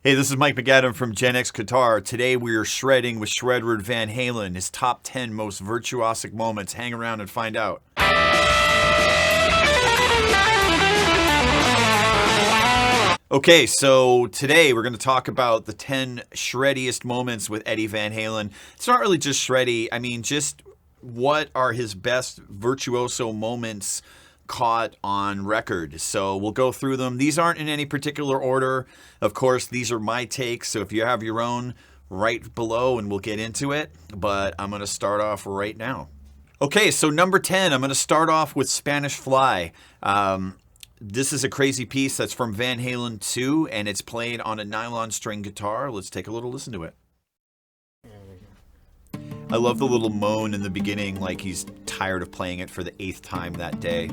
Hey, this is Mike McAdam from GenXGuitar. Today we are shredding with Shredward Van Halen, his top 10 most virtuosic moments. Hang around and find out. Okay, so today we're going to talk about the 10 shreddiest moments with Eddie Van Halen. It's not really just shreddy, I mean just what are his best virtuoso moments caught on record. So we'll go through them. These aren't in any particular order. Of course, these are my takes, so if you have your own, right below and we'll get into it. But I'm going to start off right now. Okay, so number 10, I'm going to start off with Spanish Fly. This is a crazy piece that's from Van Halen 2, and it's played on a nylon string guitar. Let's take a little listen to it. I love the little moan in the beginning, like he's tired of playing it for the 8th time that day.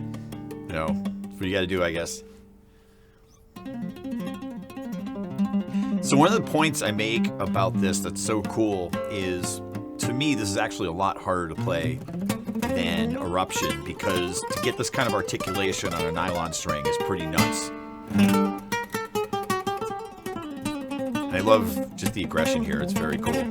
You know, that's what you gotta do, I guess. So one of the points I make about this that's so cool is, to me, this is actually a lot harder to play than Eruption, because to get this kind of articulation on a nylon string is pretty nuts. I love just the aggression here, it's very cool.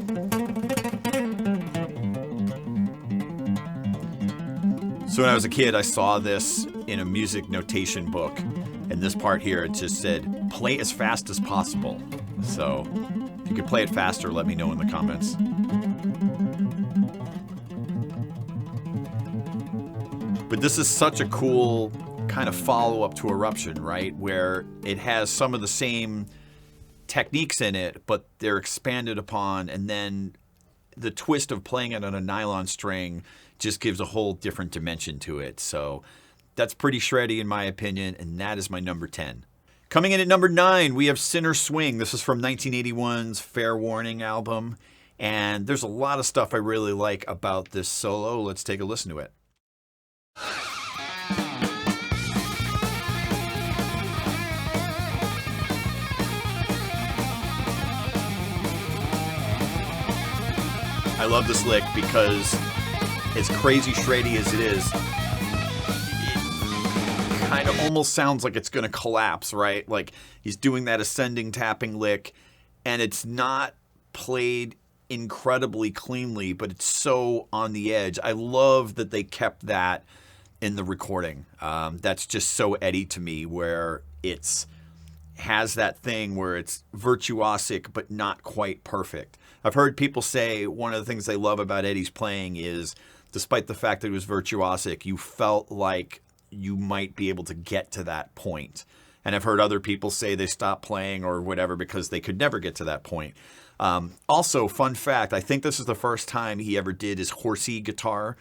So when I was a kid, I saw this in a music notation book, and this part here, it just said, play as fast as possible. So if you could play it faster, let me know in the comments. But this is such a cool kind of follow-up to Eruption, right? Where it has some of the same techniques in it, but they're expanded upon, and then the twist of playing it on a nylon string just gives a whole different dimension to it. So that's pretty shreddy in my opinion, and that is my number 10. Coming in at number 9, we have Sinner Swing. This is from 1981's Fair Warning album, and there's a lot of stuff I really like about this solo. Let's take a listen to it. I love this lick because, as crazy shreddy as it is, it kind of almost sounds like it's going to collapse, right? Like he's doing that ascending tapping lick, and it's not played incredibly cleanly, but it's so on the edge. I love that they kept that in the recording. That's just so Eddie to me, where it's has that thing where it's virtuosic but not quite perfect. I've heard people say one of the things they love about Eddie's playing is, despite the fact that it was virtuosic, you felt like you might be able to get to that point. And I've heard other people say they stopped playing or whatever because they could never get to that point. Also, fun fact, I think this is the first time he ever did his horsey guitar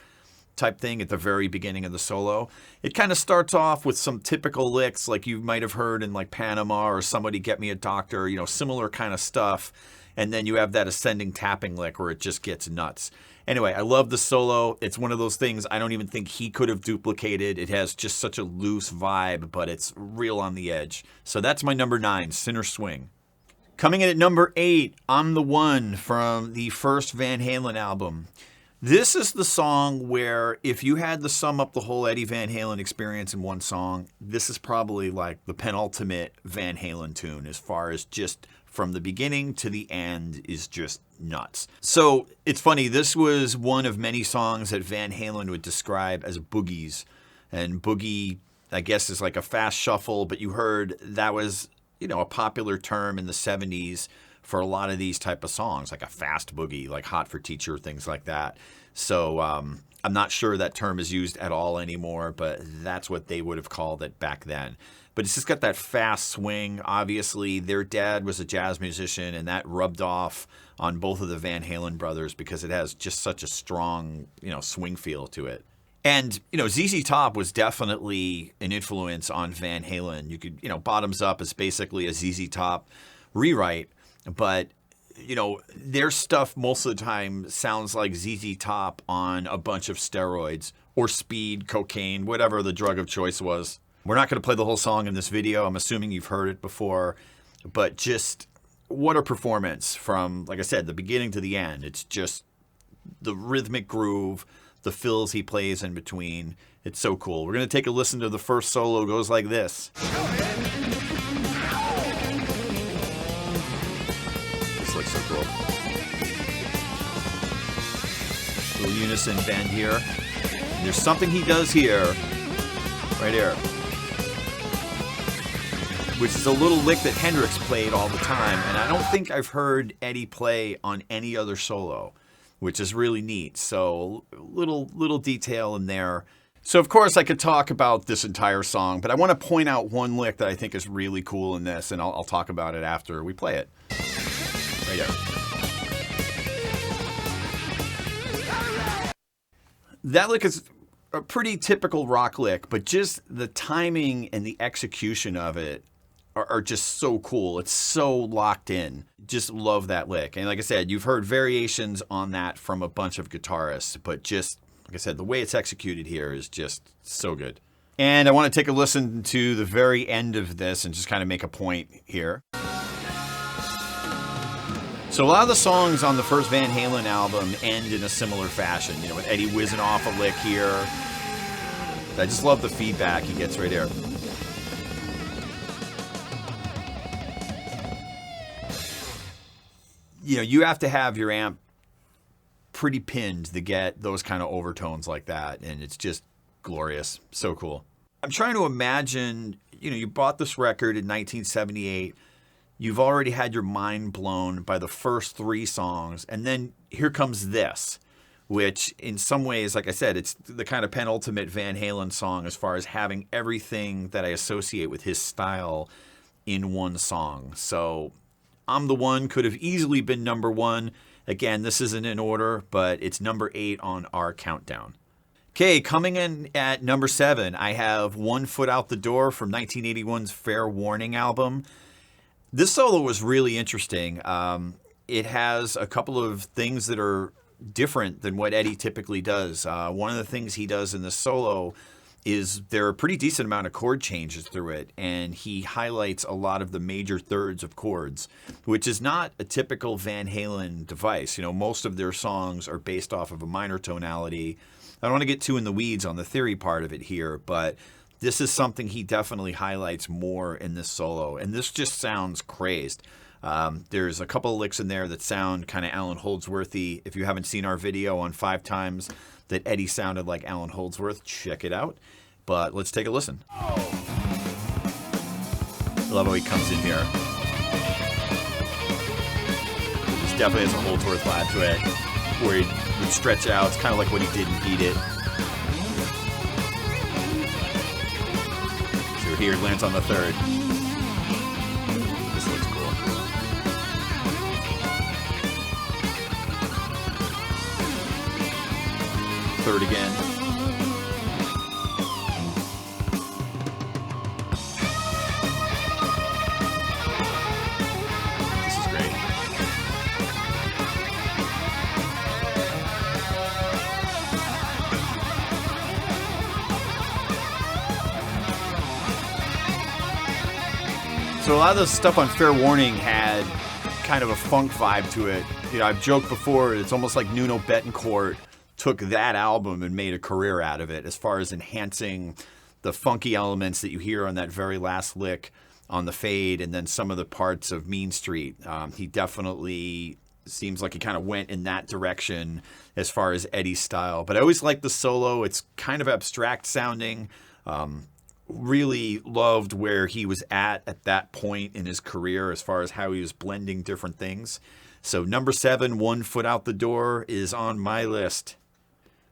type thing at the very beginning of the solo. It kind of starts off with some typical licks like you might have heard in like Panama or Somebody Get Me a Doctor, you know, similar kind of stuff. And then you have that ascending tapping lick where it just gets nuts. Anyway, I love the solo. It's one of those things I don't even think he could have duplicated. It has just such a loose vibe, but it's real on the edge. So that's my number 9, Sinner Swing. Coming in at number 8, I'm the One from the first Van Halen album. This is the song where if you had to sum up the whole Eddie Van Halen experience in one song, this is probably like the penultimate Van Halen tune as far as just from the beginning to the end is just nuts. So it's funny, this was one of many songs that Van Halen would describe as boogies. And boogie, I guess, is like a fast shuffle, but you heard that was, you know, a popular term in the 70s for a lot of these type of songs, like a fast boogie, like Hot for Teacher, things like that. So I'm not sure that term is used at all anymore, but that's what they would have called it back then. But it's just got that fast swing. Obviously, their dad was a jazz musician, and that rubbed off on both of the Van Halen brothers because it has just such a strong, you know, swing feel to it. And, you know, ZZ Top was definitely an influence on Van Halen. You could, you know, Bottoms Up is basically a ZZ Top rewrite, but, you know, their stuff most of the time sounds like ZZ Top on a bunch of steroids or speed, cocaine, whatever the drug of choice was. We're not going to play the whole song in this video. I'm assuming you've heard it before, but just what a performance from, like I said, the beginning to the end. It's just the rhythmic groove, the fills he plays in between. It's so cool. We're going to take a listen to the first solo. It goes like this. So cool. Little unison bend here. And there's something he does here, right here, which is a little lick that Hendrix played all the time, and I don't think I've heard Eddie play on any other solo, which is really neat. So little detail in there. So of course I could talk about this entire song, but I want to point out one lick that I think is really cool in this, and I'll talk about it after we play it. Right here. That lick is a pretty typical rock lick, but just the timing and the execution of it are just so cool. It's so locked in. Just love that lick. And like I said, you've heard variations on that from a bunch of guitarists, but just, like I said, the way it's executed here is just so good. And I want to take a listen to the very end of this and just kind of make a point here. So a lot of the songs on the first Van Halen album end in a similar fashion, you know, with Eddie whizzing off a lick here. I just love the feedback he gets right here. You know, you have to have your amp pretty pinned to get those kind of overtones like that, and it's just glorious. So cool. I'm trying to imagine, you know, you bought this record in 1978. You've already had your mind blown by the first 3 songs, and then here comes this, which in some ways, like I said, it's the kind of penultimate Van Halen song as far as having everything that I associate with his style in one song. So I'm the One could have easily been number 1. Again, this isn't in order, but it's number 8 on our countdown. Okay, coming in at number 7, I have One Foot Out the Door from 1981's Fair Warning album. This solo was really interesting. It has a couple of things that are different than what Eddie typically does. One of the things he does in this solo is there are a pretty decent amount of chord changes through it, and he highlights a lot of the major thirds of chords, which is not a typical Van Halen device. You know, most of their songs are based off of a minor tonality. I don't want to get too in the weeds on the theory part of it here, but this is something he definitely highlights more in this solo, and this just sounds crazed. There's a couple of licks in there that sound kind of Alan Holdsworthy. If you haven't seen our video on 5 times that Eddie sounded like Alan Holdsworth, check it out. But let's take a listen. I love how he comes in here. This definitely has a Holdsworth vibe to it, where he would stretch out. It's kind of like what he did in Beat It. So here it lands on the 3rd. This looks cool. Third again. This is great. So a lot of the stuff on Fair Warning had kind of a funk vibe to it. You know, I've joked before, it's almost like Nuno Bettencourt took that album and made a career out of it as far as enhancing the funky elements that you hear on that very last lick on the fade and then some of the parts of Mean Street. He definitely seems like he kind of went in that direction as far as Eddie's style. But I always like the solo. It's kind of abstract sounding. Really loved where he was at that point in his career as far as how he was blending different things. So number 7, One Foot Out the Door, is on my list.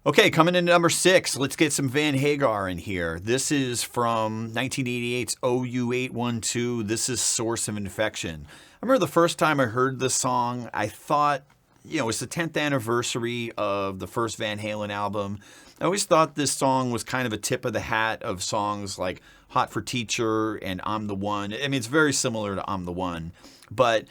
Okay, coming in at number 6, let's get some Van Hagar in here. This is from 1988's OU812. This is Souce of Infection. I remember the first time I heard this song, I thought, you know, it's the 10th anniversary of the first Van Halen album. I always thought this song was kind of a tip of the hat of songs like Hot for Teacher and I'm the One. I mean, it's very similar to I'm the One, but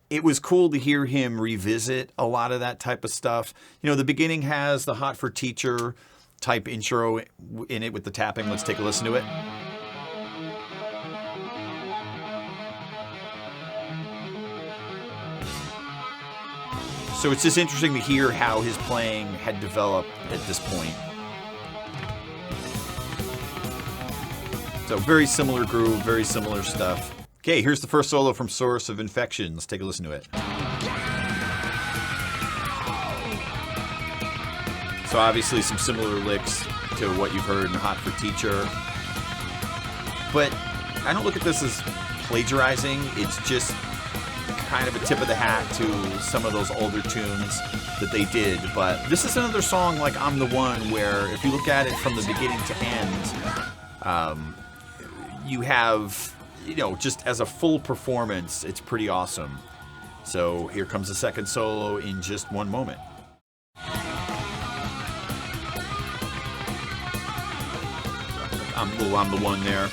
it was cool to hear him revisit a lot of that type of stuff. You know, the beginning has the Hot for Teacher type intro in it with the tapping. Let's take a listen to it. So it's just interesting to hear how his playing had developed at this point. So very similar groove, very similar stuff. Okay, here's the first solo from Souce of Infection. Let's take a listen to it. So obviously some similar licks to what you've heard in Hot for Teacher. But I don't look at this as plagiarizing. It's just kind of a tip of the hat to some of those older tunes that they did. But this is another song like I'm the One where if you look at it from the beginning to end, you have, you know, just as a full performance, it's pretty awesome. So here comes the second solo in just one moment. I'm the One there.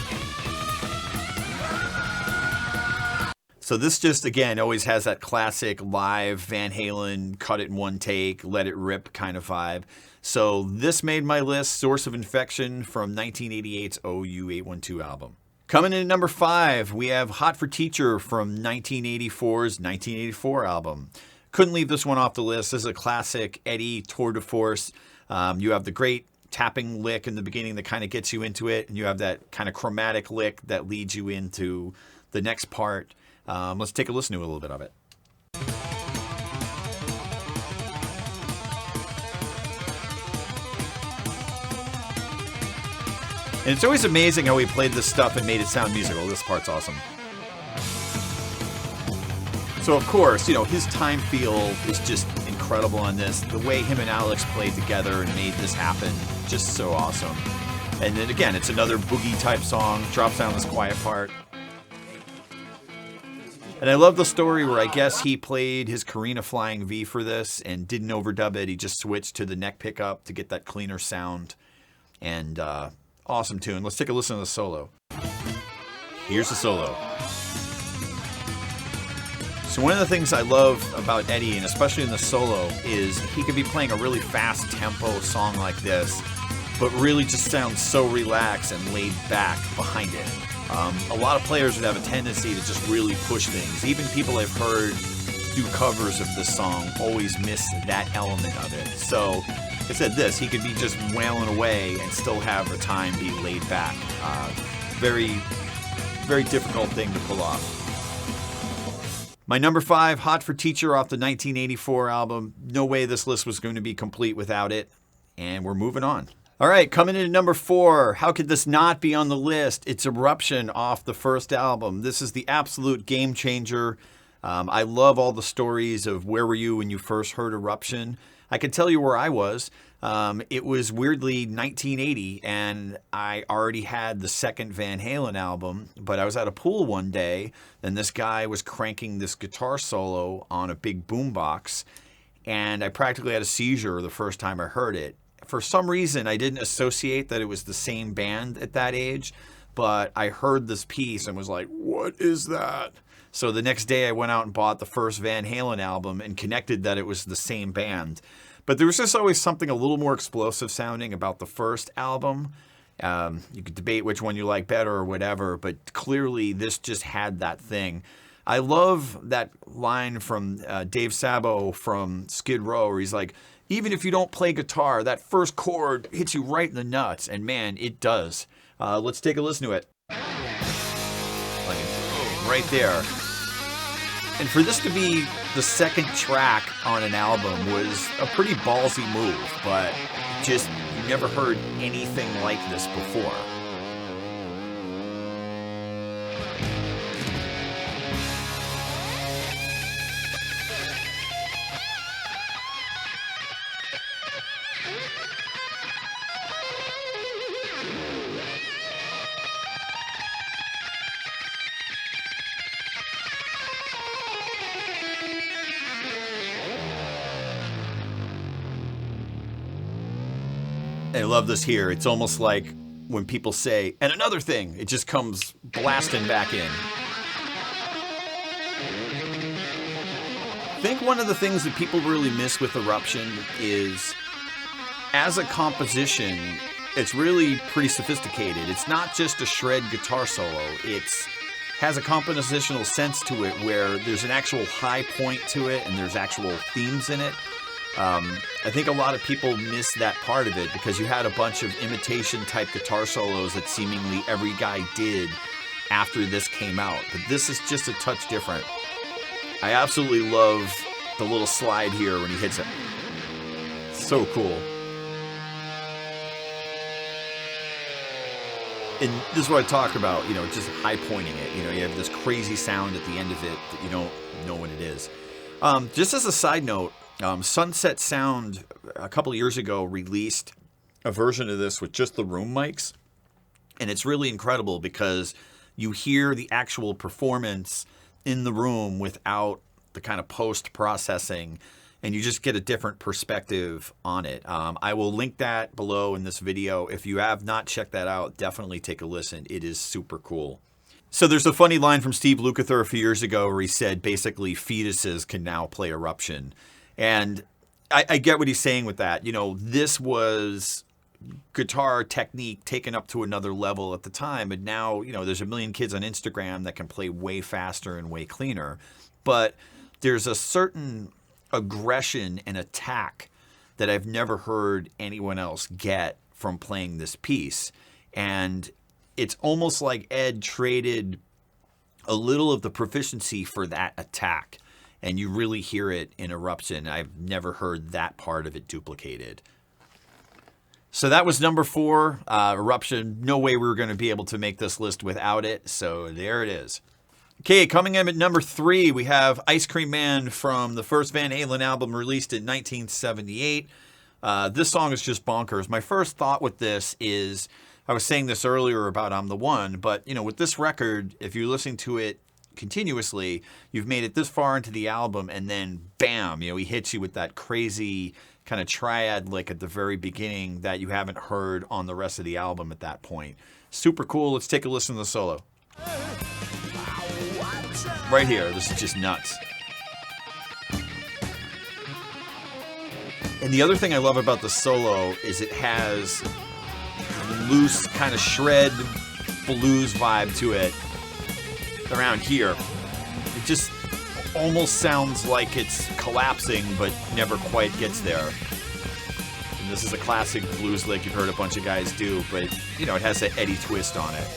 So this just, again, always has that classic live Van Halen, cut it in one take, let it rip kind of vibe. So this made my list, Souce Of Infection from 1988's OU812 album. Coming in at number 5, we have Hot for Teacher from 1984's 1984 album. Couldn't leave this one off the list. This is a classic Eddie tour de force. You have the great tapping lick in the beginning that kind of gets you into it, and you have that kind of chromatic lick that leads you into the next part. Let's take a listen to a little bit of it. And it's always amazing how he played this stuff and made it sound musical. This part's awesome. So of course, you know, his time feel is just incredible on this. The way him and Alex played together and made this happen, just so awesome. And then again, it's another boogie type song, drops down this quiet part. And I love the story where I guess he played his Carina Flying V for this and didn't overdub it. He just switched to the neck pickup to get that cleaner sound. And awesome tune. Let's take a listen to the solo. Here's the solo. So one of the things I love about Eddie, and especially in the solo, is he could be playing a really fast tempo song like this, but really just sounds so relaxed and laid back behind it. A lot of players would have a tendency to just really push things. Even people I've heard do covers of this song always miss that element of it. So, like I said, he could be just wailing away and still have the time be laid back. Very, very difficult thing to pull off. My number 5, Hot for Teacher off the 1984 album. No way this list was going to be complete without it. And we're moving on. All right, coming in at number 4. How could this not be on the list? It's Eruption off the first album. This is the absolute game changer. I love all the stories of where were you when you first heard Eruption. I can tell you where I was. It was weirdly 1980, and I already had the second Van Halen album, but I was at a pool one day, and this guy was cranking this guitar solo on a big boombox, and I practically had a seizure the first time I heard it. For some reason, I didn't associate that it was the same band at that age, but I heard this piece and was like, what is that? So the next day I went out and bought the first Van Halen album and connected that it was the same band. But there was just always something a little more explosive sounding about the first album. You could debate which one you like better or whatever, but clearly this just had that thing. I love that line from Dave Sabo from Skid Row where he's like, even if you don't play guitar, that first chord hits you right in the nuts. And man, it does. Let's take a listen to it. Like, right there. And for this to be the second track on an album was a pretty ballsy move, but just you never heard anything like this before. I love this here. It's almost like when people say, and another thing, it just comes blasting back in. I think one of the things that people really miss with Eruption is, as a composition, it's really pretty sophisticated. It's not just a shred guitar solo. It has a compositional sense to it where there's an actual high point to it and there's actual themes in it. I think a lot of people miss that part of it because you had a bunch of imitation type guitar solos that seemingly every guy did after this came out. But this is just a touch different. I absolutely love the little slide here when he hits it. So cool. And this is what I talk about, just high pointing it. You have this crazy sound at the end of it that you don't know what it is. Just as a side note, Sunset Sound a couple years ago released a version of this with just the room mics. And it's really incredible because you hear the actual performance in the room without the kind of post-processing, and you just get a different perspective on it. I will link that below in this video. If you have not checked that out, definitely take a listen. It is super cool. So there's a funny line from Steve Lukather a few years ago where he said basically fetuses can now play Eruption. And I get what he's saying with that. This was guitar technique taken up to another level at the time. And now, there's a million kids on Instagram that can play way faster and way cleaner. But there's a certain aggression and attack that I've never heard anyone else get from playing this piece. And it's almost like Ed traded a little of the proficiency for that attack. And you really hear it in Eruption. I've never heard that part of it duplicated. So that was number 4, Eruption. No way we were going to be able to make this list without it. So there it is. Okay, coming in at number 3, we have Ice Cream Man from the first Van Halen album released in 1978. This song is just bonkers. My first thought with this is, I was saying this earlier about I'm the One, but with this record, if you're listening to it continuously, you've made it this far into the album, and then bam, he hits you with that crazy kind of triad lick at the very beginning that you haven't heard on the rest of the album at that point. Super cool. Let's take a listen to the solo. Right here, this is just nuts. And the other thing I love about the solo is it has loose kind of shred blues vibe to it around here. It just almost sounds like it's collapsing, but never quite gets there. And this is a classic blues lick you've heard a bunch of guys do, but it has that Eddie twist on it.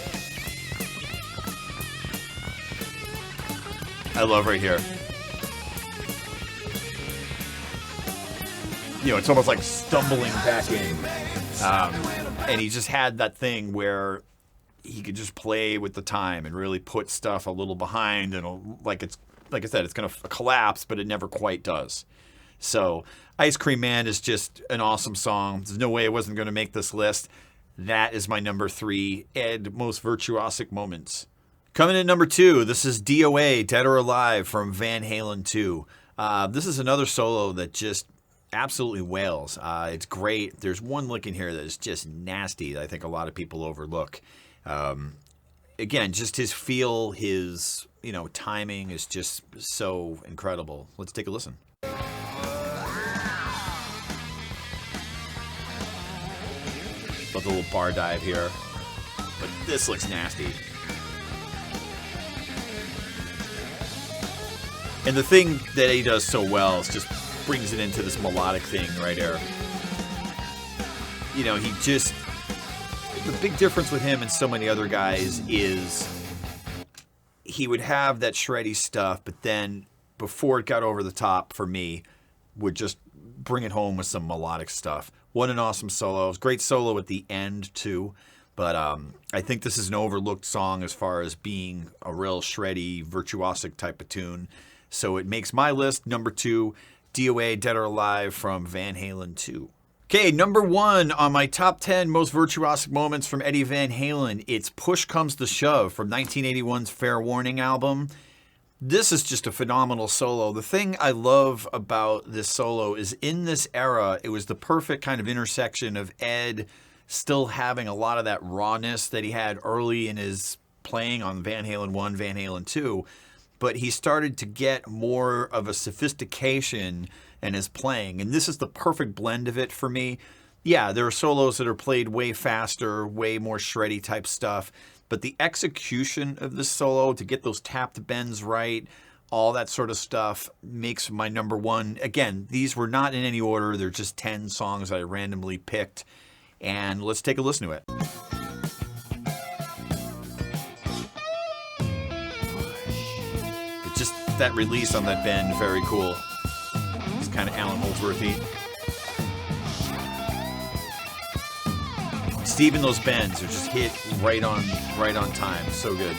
I love right here. It's almost like stumbling back in. And he just had that thing where he could just play with the time and really put stuff a little behind, and like I said, it's going to collapse, but it never quite does. So Ice Cream Man is just an awesome song. There's no way it wasn't going to make this list. That is my number 3, Ed, most virtuosic moments. Coming in number 2, this is DOA, Dead or Alive from Van Halen 2. This is another solo that just absolutely wails. It's great. There's one lick in here that is just nasty that I think a lot of people overlook. Again, just his feel, his timing is just so incredible. Let's take a listen. Love the little bar dive here. But this looks nasty. And the thing that he does so well is just brings it into this melodic thing right here. He just... The big difference with him and so many other guys is he would have that shreddy stuff, but then before it got over the top for me, would just bring it home with some melodic stuff. What an awesome solo. It was a great solo at the end too, but I think this is an overlooked song as far as being a real shreddy, virtuosic type of tune. So it makes my list number 2, DOA, Dead or Alive from Van Halen 2. Okay, number 1 on my top 10 most virtuosic moments from Eddie Van Halen, it's Push Comes to Shove from 1981's Fair Warning album. This is just a phenomenal solo. The thing I love about this solo is in this era, it was the perfect kind of intersection of Ed still having a lot of that rawness that he had early in his playing on Van Halen 1, Van Halen 2, but he started to get more of a sophistication in his playing, and this is the perfect blend of it for me. Yeah, there are solos that are played way faster, way more shreddy type stuff, but the execution of this solo to get those tapped bends right, all that sort of stuff makes my number 1. Again, these were not in any order. They're just 10 songs I randomly picked, and let's take a listen to it. that release on that bend very cool. It's kind of Alan Holdsworthy. Even those bends are just hit right on time. So good.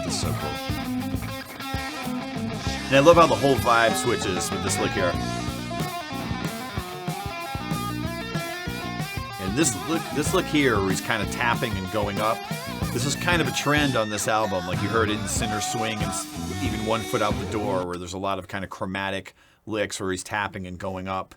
This is so cool. And I love how the whole vibe switches with this lick here. And this lick here where he's kind of tapping and going up. This is kind of a trend on this album, like you heard it in Sinner Swing and even One Foot Out the Door, where there's a lot of kind of chromatic licks where he's tapping and going up.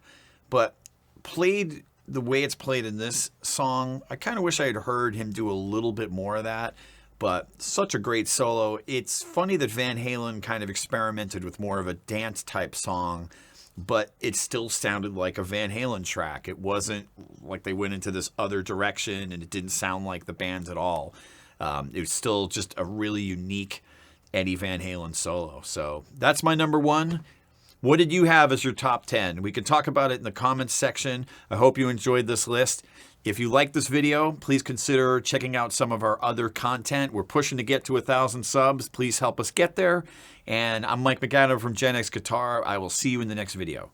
But played the way it's played in this song, I kind of wish I had heard him do a little bit more of that, but such a great solo. It's funny that Van Halen kind of experimented with more of a dance type song, but it still sounded like a Van Halen track. It wasn't like they went into this other direction and it didn't sound like the band at all. It was still just a really unique Eddie Van Halen solo. So that's my number one. What did you have as your top 10? We can talk about it in the comments section. I hope you enjoyed this list. If you like this video, please consider checking out some of our other content. We're pushing to get to 1,000 subs. Please help us get there. And I'm Mike McAdam from GenXGuitar. I will see you in the next video.